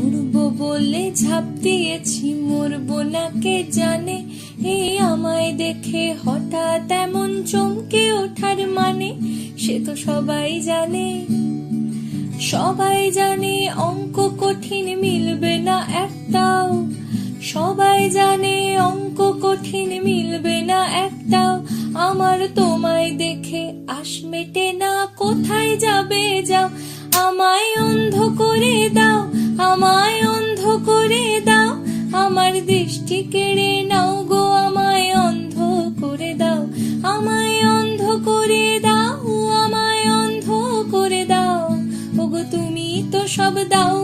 উড়বো বলে ঝাঁপ দিয়েছি, মরবো না কে জানে। এই আমায় দেখে হঠাৎ এমন চমকে ওঠার মানে, সে তো সবাই জানে। সবাই জানে অঙ্ক কঠিন, মিলবে না একটাও। সবাই জানে অঙ্ক কঠিন, মিলবে না একটাও। আমার তোমায় দেখে আশ মেটে না, কোথায় যাবে যাও। আমায় অন্ধ করে দাও, আমায় অন্ধ করে দাও। আমার দৃষ্টি কেড়ে নাও গো, আমায় অন্ধ করে দাও। আমায় অন্ধ করে দাও, আমায় অন্ধ করে দাও। ওগো তুমি তো সব দাও